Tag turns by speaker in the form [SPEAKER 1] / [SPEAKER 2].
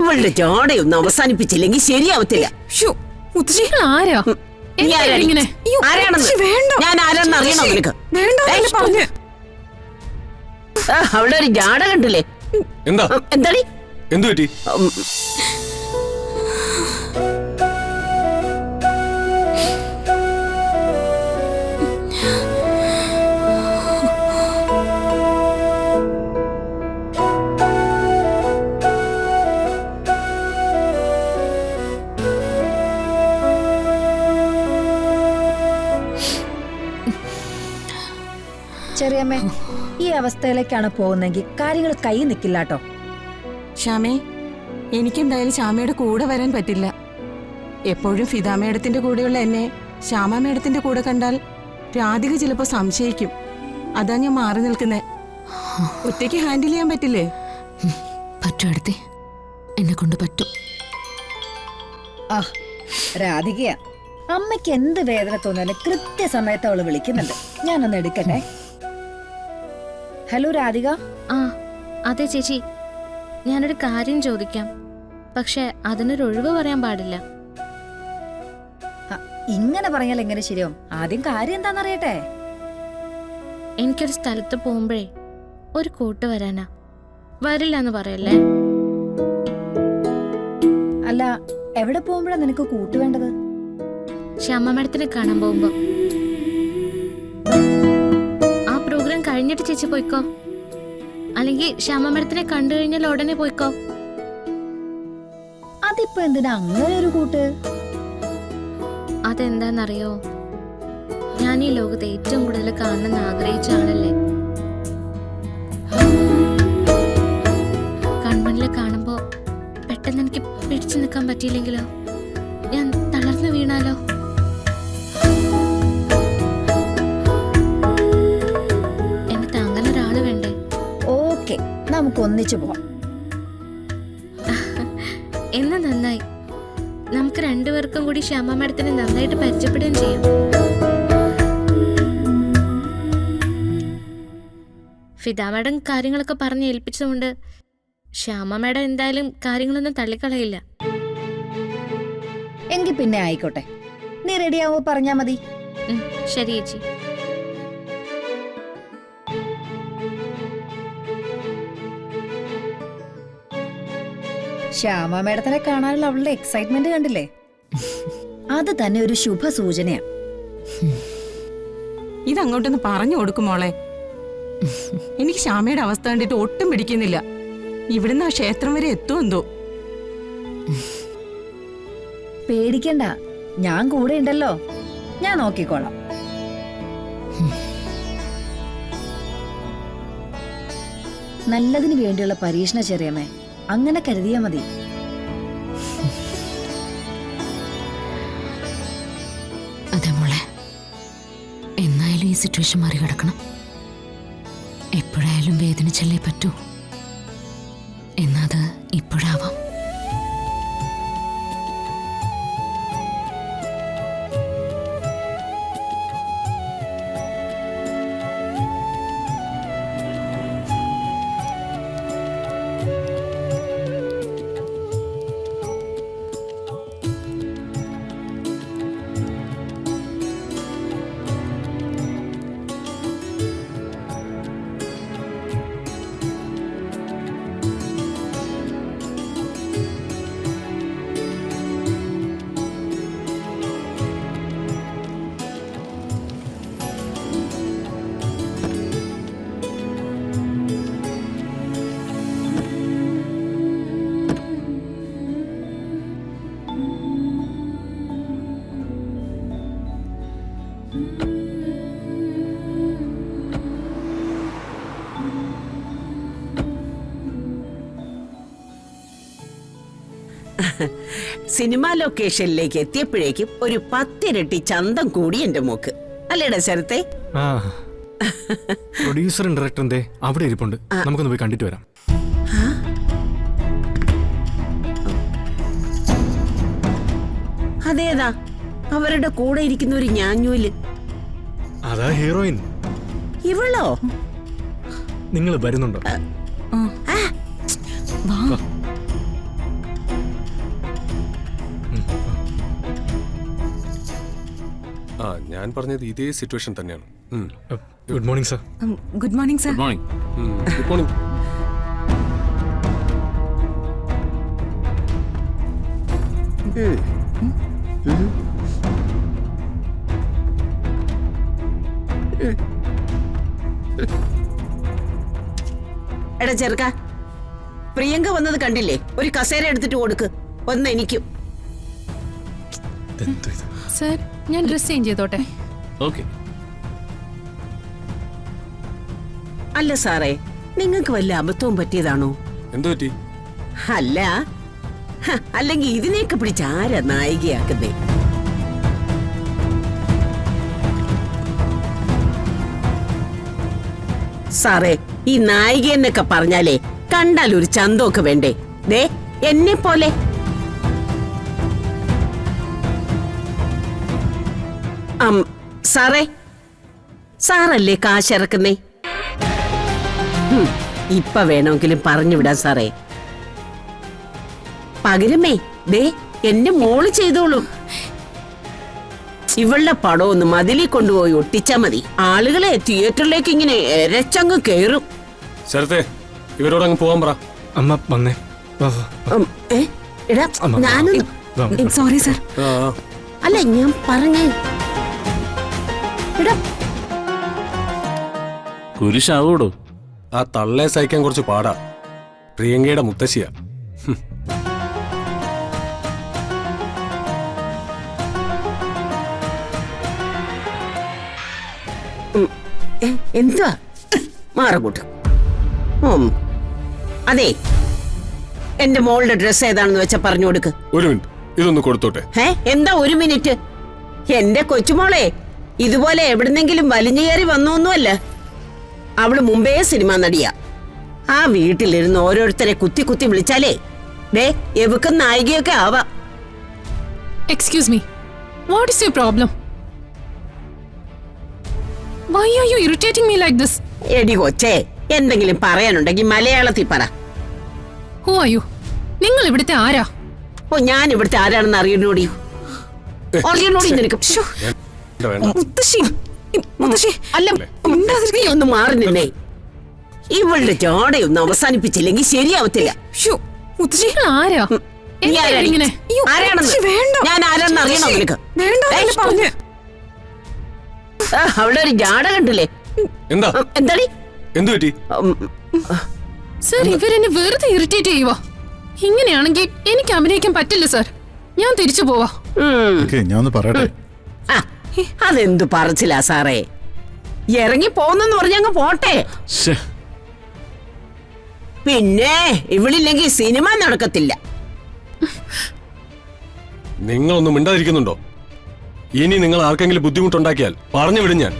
[SPEAKER 1] അവളുടെ ജാടയൊന്നും അവസാനിപ്പിച്ചില്ലെങ്കിൽ ശരിയാവത്തില്ല.
[SPEAKER 2] ആരാ
[SPEAKER 1] ഞാൻ ആരാന്ന് അറിയണോ നിനക്ക്? അവളുടെ ഒരു ജാട കണ്ടില്ലേ? എന്താടി
[SPEAKER 3] എന്തു പറ്റി?
[SPEAKER 4] ചെറിയമ്മേ, ഈ അവസ്ഥയിലേക്കാണ് പോകുന്നെങ്കിൽ കാര്യങ്ങൾ കൈ നിൽക്കില്ലാട്ടോ.
[SPEAKER 5] ശ്യാമേ, എനിക്കെന്തായാലും ശ്യാമയുടെ കൂടെ വരാൻ പറ്റില്ല. എപ്പോഴും ഫിദ മേഡത്തിന്റെ കൂടെയുള്ള എന്നെ ശ്യാമ മേഡത്തിന്റെ കൂടെ കണ്ടാൽ രാധിക ചിലപ്പോ സംശയിക്കും. അതാ ഞാൻ മാറി നിൽക്കുന്നേ. ഒറ്റയ്ക്ക് ഹാൻഡിൽ ചെയ്യാൻ പറ്റില്ലേ?
[SPEAKER 2] പറ്റും അടുത്തേ, എന്നെ കൊണ്ട് പറ്റും.
[SPEAKER 4] ആ രാധികയാ, അമ്മയ്ക്ക് എന്ത് വേദന തോന്നാലും കൃത്യസമയത്ത് അവള് വിളിക്കുന്നുണ്ട്. ഞാനൊന്ന് എടുക്കട്ടെ. ഹലോ രാധിക.
[SPEAKER 6] ആ അതെ ചേച്ചി, ഞാനൊരു കാര്യം ചോദിക്കാം. പക്ഷെ അതിനൊരു ഒഴിവ് പറയാൻ പാടില്ല.
[SPEAKER 4] ഇങ്ങനെ പറഞ്ഞാൽ എങ്ങനെ ശരിയാവും? ആദ്യം കാര്യം എന്താണെന്നറിയട്ടെ.
[SPEAKER 6] എനിക്കൊരു സ്ഥലത്ത് പോകുമ്പോഴേ ഒരു കൂട്ട് വരാനാ. വരില്ല എന്ന് പറയല്ലേ?
[SPEAKER 4] അല്ല, എവിടെ പോകുമ്പോഴാ നിനക്ക് കൂട്ട് വേണ്ടത്?
[SPEAKER 6] ശ്യാമ മേഡത്തിനെ കാണാൻ പോകുമ്പോ. ആ പ്രോഗ്രാം കഴിഞ്ഞിട്ട് ചേച്ചി പോയിക്കോ, അല്ലെങ്കിൽ ശ്യാമ മേഡത്തിനെ കണ്ടു കഴിഞ്ഞാൽ ഉടനെ പോയിക്കോ.
[SPEAKER 4] അതിപ്പോ എന്തിനാ അങ്ങനെ ഒരു കൂട്ട്?
[SPEAKER 6] അതെന്താന്നറിയോ, ഞാൻ ഈ ലോകത്ത് ഏറ്റവും കൂടുതൽ കാണണമെന്ന് ആഗ്രഹിച്ച ആളല്ലേ. കൺമുന്നിൽ കാണുമ്പോ പെട്ടെന്ന് എനിക്ക് പിടിച്ചു നിൽക്കാൻ പറ്റിയില്ലെങ്കിലോ, ഞാൻ തളർന്നു വീണാലോ? എനിക്ക് അങ്ങനെ ഒരാള് വേണ്ടേ?
[SPEAKER 4] ഓക്കെ, നമുക്ക് ഒന്നിച്ചു പോവാം.
[SPEAKER 6] എന്ന് നന്നായി. നമുക്ക് രണ്ടുപേർക്കും കൂടി ശ്യാമ മേഡത്തിനെ നന്നായിട്ട് പരിചയപ്പെടുകയും ചെയ്യാം. ഫിദ മേഡം കാര്യങ്ങളൊക്കെ പറഞ്ഞ് ഏൽപ്പിച്ചതുകൊണ്ട് ശ്യാമ മേഡം എന്തായാലും കാര്യങ്ങളൊന്നും തള്ളിക്കളയില്ല.
[SPEAKER 4] എങ്കിൽ പിന്നെ ആയിക്കോട്ടെ, നീ റെഡിയാവോ പറഞ്ഞാ മതി.
[SPEAKER 6] ശരി ചേച്ചി.
[SPEAKER 4] ശ്യാമ മേഡത്തിനെ കാണാനുള്ള അവളുടെ എക്സൈറ്റ്മെന്റ് കണ്ടില്ലേ? അത് തന്നെ ഒരു ശുഭ സൂചനയാ.
[SPEAKER 5] ഇതങ്ങോട്ടൊന്ന് പറഞ്ഞു കൊടുക്കും മോളെ. എനിക്ക് ശ്യാമയുടെ അവസ്ഥ കണ്ടിട്ട് ഒട്ടും പിടിക്കുന്നില്ല. ഇവിടുന്ന് ആ ക്ഷേത്രം വരെ എത്തുമെന്തോ.
[SPEAKER 4] പേടിക്കണ്ട, ഞാൻ കൂടെ ഉണ്ടല്ലോ. ഞാൻ നോക്കിക്കോളാം. നല്ലതിന് വേണ്ടിയുള്ള പരീക്ഷണ ചെറിയമ്മേ, അങ്ങനെ കരുതിയാ മതി.
[SPEAKER 2] അതെ മോളെ, എന്നായാലും ഈ സിറ്റുവേഷൻ മറികടക്കണം. എപ്പോഴായാലും വേദനിച്ചല്ലേ പറ്റൂ. എന്നാത് ഇപ്പോഴാവാം.
[SPEAKER 1] സിനിമാ ലൊക്കേഷനിലേക്ക് എത്തിയപ്പോഴേക്കും ഒരു 10 ഇരട്ടി ചന്തം കൂടി എന്റെ മൂക്ക്. അല്ലേടാ ശരത്തെ?
[SPEAKER 3] പ്രൊഡ്യൂസറും ഡയറക്ടറും അവിടെ ഇരിപ്പുണ്ട്. നമുക്കൊന്ന് പോയി കണ്ടിട്ട് വരാം.
[SPEAKER 1] അതേതാ അവരുടെ കൂടെ ഇരിക്കുന്ന ഒരു ഞാഞ്ഞൂല്?
[SPEAKER 3] അതാ ഹീറോയിൻ.
[SPEAKER 1] ഇവളോ?
[SPEAKER 3] നിങ്ങൾ വരുന്നുണ്ടോ?
[SPEAKER 7] ആ ഞാൻ പറഞ്ഞത് ഇതേ സിറ്റുവേഷൻ തന്നെയാണ്.
[SPEAKER 3] Good morning sir.
[SPEAKER 2] Good morning sir.
[SPEAKER 7] Good morning.
[SPEAKER 1] എടാ ചെറുക്ക, പ്രിയങ്ക വന്നത് കണ്ടില്ലേ? ഒരു കസേര എടുത്തിട്ട് കൊടുക്ക്, ഒന്ന് എനിക്കും.
[SPEAKER 2] സർ, ഞാൻ ഡ്രസ് ചേഞ്ച് ചെയ്തോട്ടെ?
[SPEAKER 7] ഓക്കെ.
[SPEAKER 1] അല്ല സാറേ, നിങ്ങൾക്ക് വല്ല അബദ്ധവും പറ്റിയതാണോ?
[SPEAKER 7] എന്തു പറ്റി?
[SPEAKER 1] അല്ല, അല്ലെങ്കിൽ ഇതിനെയൊക്കെ പിടിച്ച് ആരാ നായികയാക്കുന്നേ? സാറേ, ഈ നായിക എന്നൊക്കെ പറഞ്ഞാലേ കണ്ടാൽ ഒരു ചന്തമൊക്കെ വേണ്ടേ? ദേ എന്നെ പോലെ. സാറേ, സാറല്ലേ കാശിറക്കുന്നേ? ഇപ്പൊ വേണമെങ്കിലും പറഞ്ഞു വിടാം സാറേ. പകരമേ ദേ എന്റെ മോള് ചെയ്തോളൂ. ഇവളുടെ പടം ഒന്ന് മതിലിൽ കൊണ്ടുപോയി ഒട്ടിച്ചാ മതി. ആളുകളെ തിയേറ്ററിലേക്ക് ഇങ്ങനെ എരച്ചങ്ങ് കേറും.
[SPEAKER 7] ശരത്തെ, ഇവരോട് അങ്ങ് പോവാൻ പറ.
[SPEAKER 3] അമ്മ വന്നേ. വാ, വാ, വാ.
[SPEAKER 1] എടാ
[SPEAKER 3] അമ്മ,
[SPEAKER 1] ഞാനൊന്ന്
[SPEAKER 3] വാ, വാ.
[SPEAKER 2] Sorry sir.
[SPEAKER 1] അല്ല ഞാൻ പറഞ്ഞേ. എടാ
[SPEAKER 7] കുരിശാവൂടോ. ആ തള്ളെ സഹിക്കാൻ കുറച്ച് പാടാ. പ്രിയങ്കയുടെ മുത്തശ്ശിയാ.
[SPEAKER 1] എന്തുവാ മാറകൂട്ട്? അതെ, എന്റെ മോളുടെ ഡ്രസ് ഏതാണെന്ന് വെച്ചാ പറഞ്ഞു കൊടുക്ക്.
[SPEAKER 7] ഒരു മിനിറ്റ്, ഇതൊന്ന് കൊടുത്തോട്ടെ.
[SPEAKER 1] എന്താ ഒരു മിനിറ്റ്? എന്റെ കൊച്ചുമോളെ ഇതുപോലെ എവിടുന്നെങ്കിലും വലിഞ്ഞു കയറി വന്നൊന്നുമല്ല. അവള് മുമ്പേ സിനിമ നടിയാ. ആ വീട്ടിലിരുന്ന് ഓരോരുത്തരെ കുത്തി കുത്തി വിളിച്ചാലേ ദേ എവുക്കും നായികയൊക്കെ ആവാ.
[SPEAKER 2] Excuse me, what is your problem? Why are you irritating me like this?
[SPEAKER 1] എടി കൊച്ചേ, എന്തെങ്കിലും പറയാനുണ്ടെങ്കിൽ മലയാളത്തിൽ പറ.
[SPEAKER 2] Who are you? നിങ്ങൾ ഇവിടുത്തെ ആരാ?
[SPEAKER 1] ഞാൻ ഇവിടുത്തെ ആരാണെന്ന് അറിയണോടി? അറിയണോടി നിനക്ക്? അല്ല, നീ ഒന്ന് മാറി നിന്നേ. ഇവളുടെ ജാടയൊന്നും അവസാനിപ്പിച്ചില്ലെങ്കിൽ ശരിയാവത്തില്ല.
[SPEAKER 2] ആരാ?
[SPEAKER 1] നീ ആരാടി? ആരാണെന്ന് ഞാൻ ആരാണെന്ന് അറിയണോ നിനക്ക്? അവിടെ ഒരു ജാട കണ്ടില്ലേ?
[SPEAKER 7] എന്താ
[SPEAKER 1] എന്താടി?
[SPEAKER 7] എന്തു പറ്റി?
[SPEAKER 2] സർ, ഇവരെന്നെ വെറുതെ ഇറിറ്റേറ്റ് ചെയ്യുവാ. ഇങ്ങനെയാണെങ്കിൽ എനിക്ക് അഭിനയിക്കാൻ പറ്റില്ല സർ. ഞാൻ തിരിച്ചു പോവാ.
[SPEAKER 8] ഞാൻ ഒന്ന് പറയട്ടെ.
[SPEAKER 1] അതെന്തു പറച്ചില്ല സാറേ? ഇറങ്ങി പോന്നെന്ന് പറഞ്ഞങ്ങ് പോട്ടെ. പിന്നെ ഇവളില്ലെങ്കിൽ സിനിമ നടക്കത്തില്ല.
[SPEAKER 7] നിങ്ങളൊന്നും മിണ്ടാതിരിക്കുന്നുണ്ടോ? ഇനി നിങ്ങൾ ആർക്കെങ്കിലും ബുദ്ധിമുട്ടുണ്ടാക്കിയാൽ പറഞ്ഞു വിടും ഞാൻ.